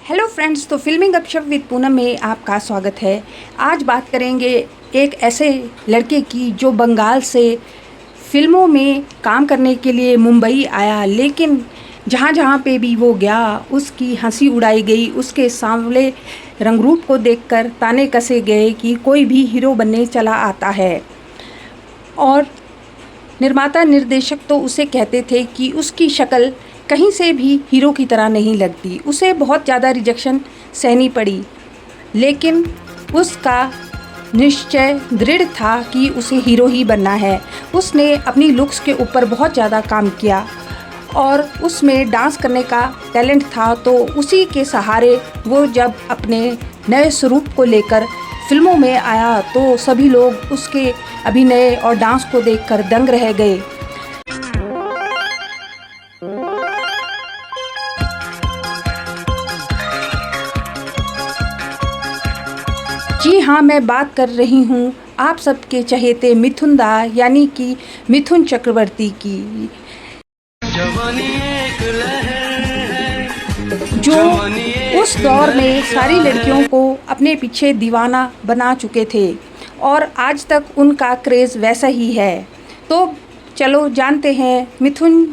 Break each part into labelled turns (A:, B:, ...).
A: Hello friends, तो filming गपशप with Poonam में आपका स्वागत है। आज बात करेंगे एक ऐसे लड़के की जो बंगाल से फिल्मों में काम करने के लिए मुंबई आया, लेकिन जहाँ जहाँ पे भी वो गया उसकी हंसी उड़ाई गई। उसके सांवले रंगरूप को देखकर ताने कसे गए कि कोई भी हीरो बनने चला आता है, और निर्माता निर्देशक तो उसे कहते थे कि उसकी शक्ल कहीं से भी हीरो की तरह नहीं लगती। उसे बहुत ज़्यादा रिजेक्शन सहनी पड़ी, लेकिन उसका निश्चय दृढ़ था कि उसे हीरो ही बनना है। उसने अपनी लुक्स के ऊपर बहुत ज़्यादा काम किया और उसमें डांस करने का टैलेंट था, तो उसी के सहारे वो जब अपने नए स्वरूप को लेकर फिल्मों में आया तो सभी लोग उसके अभिनय और डांस को देखकर दंग रह गए। जी हाँ, मैं बात कर रही हूँ आप सबके चहेते मिथुन दा यानी कि मिथुन चक्रवर्ती की, जो उस दौर में सारी लड़कियों को अपने पीछे दीवाना बना चुके थे और आज तक उनका क्रेज़ वैसा ही है। तो चलो जानते हैं मिथुन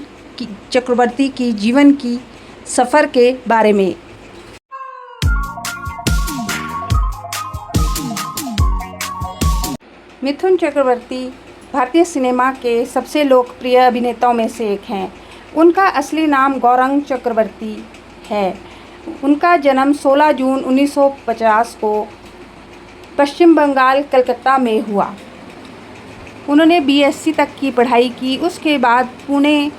A: चक्रवर्ती की जीवन की सफ़र के बारे में। मिथुन चक्रवर्ती भारतीय सिनेमा के सबसे लोकप्रिय अभिनेताओं में से एक हैं। उनका असली नाम गौरंग चक्रवर्ती है। उनका जन्म 16 जून 1950 को पश्चिम बंगाल कलकत्ता में हुआ। उन्होंने बीएससी तक की पढ़ाई की। उसके बाद Pune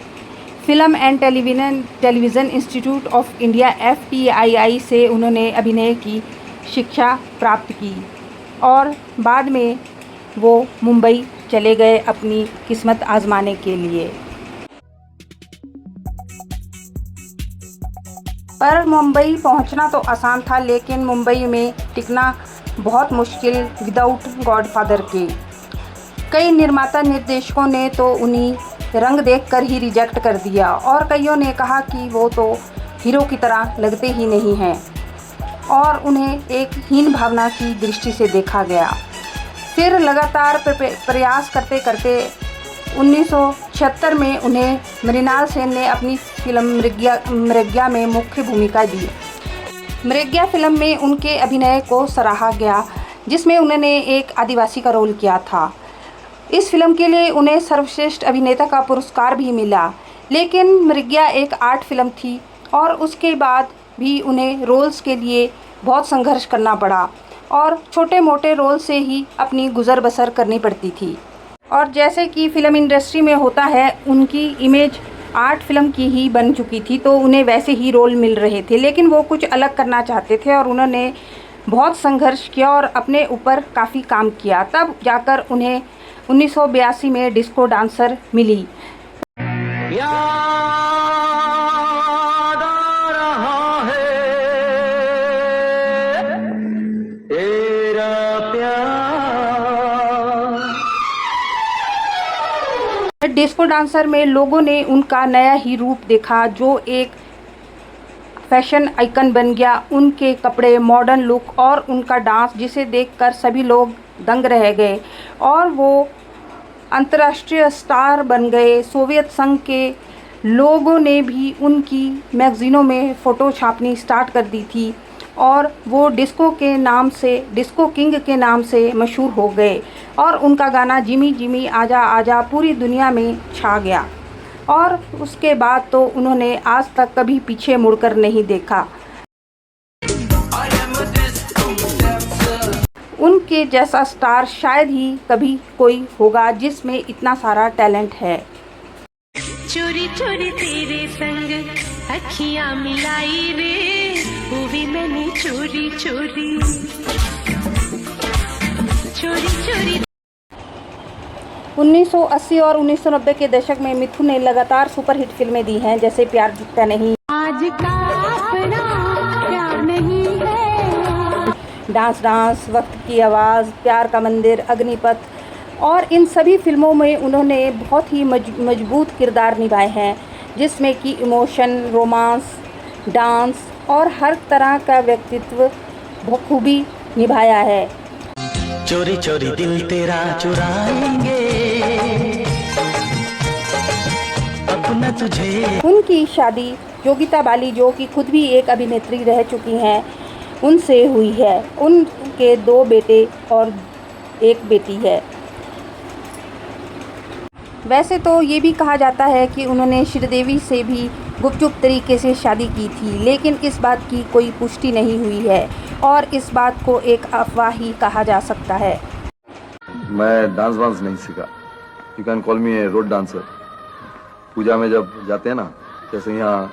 A: film and television institute of India FTII से उन्होंने अभिनय की शिक्षा प्राप्त की और बाद में वो मुंबई चले गए अपनी किस्मत आजमाने के लिए। पर मुंबई पहुंचना तो आसान था, लेकिन मुंबई में टिकना बहुत मुश्किल विदाउट गॉडफादर के। कई निर्माता निर्देशकों ने तो उन्हीं रंग देखकर ही रिजेक्ट कर दिया और कईयों ने कहा कि वो तो हीरो की तरह लगते ही नहीं हैं और उन्हें एक हीन भावना की दृष्टि से देखा गया। फिर लगातार प्रयास करते करते 1976 में उन्हें मृणाल सेन ने अपनी फिल्म मृग्या में मुख्य भूमिका दी। मृग्या फिल्म में उनके अभिनय को सराहा गया, जिसमें उन्होंने एक आदिवासी का रोल किया था। इस फिल्म के लिए उन्हें सर्वश्रेष्ठ अभिनेता का पुरस्कार भी मिला, लेकिन मृग्या एक आर्ट फिल्म थी और उसके बाद भी उन्हें रोल्स के लिए बहुत संघर्ष करना पड़ा और छोटे मोटे रोल से ही अपनी गुज़र बसर करनी पड़ती थी। और जैसे कि फ़िल्म इंडस्ट्री में होता है, उनकी इमेज आर्ट फिल्म की ही बन चुकी थी, तो उन्हें वैसे ही रोल मिल रहे थे, लेकिन वो कुछ अलग करना चाहते थे और उन्होंने बहुत संघर्ष किया और अपने ऊपर काफ़ी काम किया। तब जाकर उन्हें 1982 में डिस्को डांसर मिली। डिस्को डांसर में लोगों ने उनका नया ही रूप देखा, जो एक फैशन आइकन बन गया। उनके कपड़े, मॉडर्न लुक और उनका डांस, जिसे देखकर सभी लोग दंग रह गए और वो अंतर्राष्ट्रीय स्टार बन गए। सोवियत संघ के लोगों ने भी उनकी मैगज़ीनों में फ़ोटो छापनी स्टार्ट कर दी थी और वो डिस्को किंग के नाम से मशहूर हो गए और उनका गाना जिमी जिमी आजा आजा पूरी दुनिया में छा गया। और उसके बाद तो उन्होंने आज तक कभी पीछे मुड़कर नहीं देखा। उनके जैसा स्टार शायद ही कभी कोई होगा जिसमें इतना सारा टैलेंट है।
B: चोरी चोरी तेरे संग अखियां मिलाई रे, वो भी मैंने चोरी चोरी चोरी चोरी।
A: 1980 और 1990 के दशक में मिथुन ने लगातार सुपरहिट फिल्में दी हैं, जैसे प्यार दिखता नहीं,
B: आज का अपना प्यार नहीं है,
A: डांस डांस, वक्त की आवाज़, प्यार का मंदिर, अग्निपथ। और इन सभी फिल्मों में उन्होंने बहुत ही मजबूत किरदार निभाए हैं, जिसमें कि इमोशन, रोमांस, डांस और हर तरह का व्यक्तित्व बखूबी निभाया है।
C: चोरी चोरी दिल तेरा चुराएंगे अपना तुझे।
A: उनकी शादी योगिता बाली, जो कि खुद भी एक अभिनेत्री रह चुकी हैं, उनसे हुई है। उनके 2 बेटे और 1 बेटी है। वैसे तो ये भी कहा जाता है कि उन्होंने श्रीदेवी से भी गुपचुप तरीके से शादी की थी, लेकिन इस बात की कोई पुष्टि नहीं हुई है और इस बात को एक अफवाह ही कहा जा सकता है।
D: मैं डांस वांस नहीं सीखा। You can call me a road dancer. पूजा में जब जाते हैं ना, जैसे यहाँ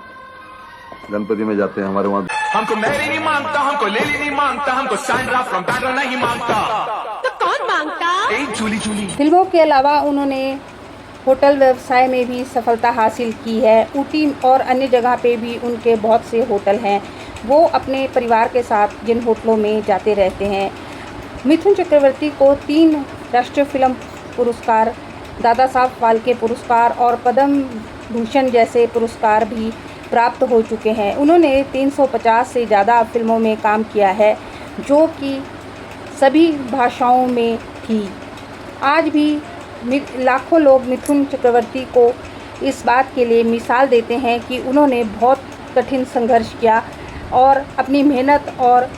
D: गणपति में जाते हैं, हमारे वहाँ
E: हमको मैरी नहीं मांगता, हमको लेली नहीं मांगता, हमको सैंड्रा फ्रॉम बैंड्रा नहीं मांगता।
B: तो कौन मांगता?
E: ए जूली जूली।
A: फिल्मों के अलावा उन्होंने होटल व्यवसाय में भी सफलता हासिल की है। ऊटी और अन्य जगह पे भी उनके बहुत से होटल हैं। वो अपने परिवार के साथ जिन होटलों में जाते रहते हैं। मिथुन चक्रवर्ती को 3 राष्ट्रीय फिल्म पुरस्कार, दादा साहब फाल्के पुरस्कार और पद्म भूषण जैसे पुरस्कार भी प्राप्त हो चुके हैं। उन्होंने 350 से ज़्यादा फिल्मों में काम किया है, जो कि सभी भाषाओं में थी। आज भी लाखों लोग मिथुन चक्रवर्ती को इस बात के लिए मिसाल देते हैं कि उन्होंने बहुत कठिन संघर्ष किया और अपनी मेहनत और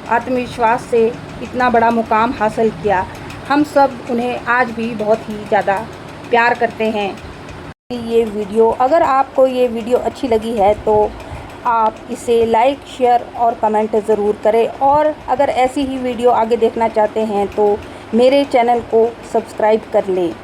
A: आत्मविश्वास से इतना बड़ा मुकाम हासिल किया। हम सब उन्हें आज भी बहुत ही ज़्यादा प्यार करते हैं। अगर आपको ये वीडियो अच्छी लगी है तो आप इसे लाइक, शेयर और कमेंट ज़रूर करें, और अगर ऐसी ही वीडियो आगे देखना चाहते हैं तो मेरे चैनल को सब्सक्राइब कर लें।